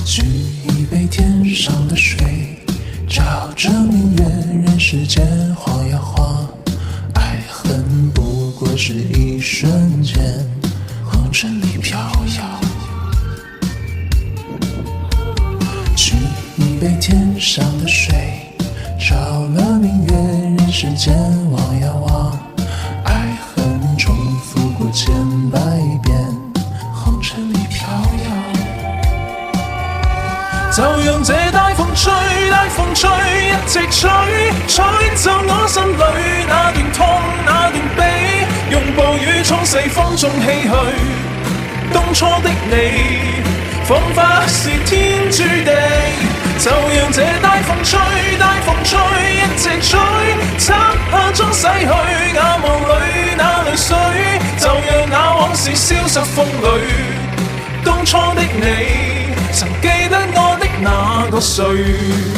掬一杯天上的水，照着明月，人世间晃呀晃。爱恨不过是一瞬间，红尘里飘摇。掬一杯天上的水，照了明月，人世间望呀望。爱恨重复过千百遍，红尘里飘摇。就讓這大風吹，大風吹，一直吹，吹走我心裏那段痛，那段悲，用暴雨沖洗風中唏噓。當初的你，彷彿是天注定。就讓這大風吹，大風吹，一直吹，漆黑中洗去眼眸裏那淚水。就讓那往事消失風裏，當初的你，曾記得我的那個誰？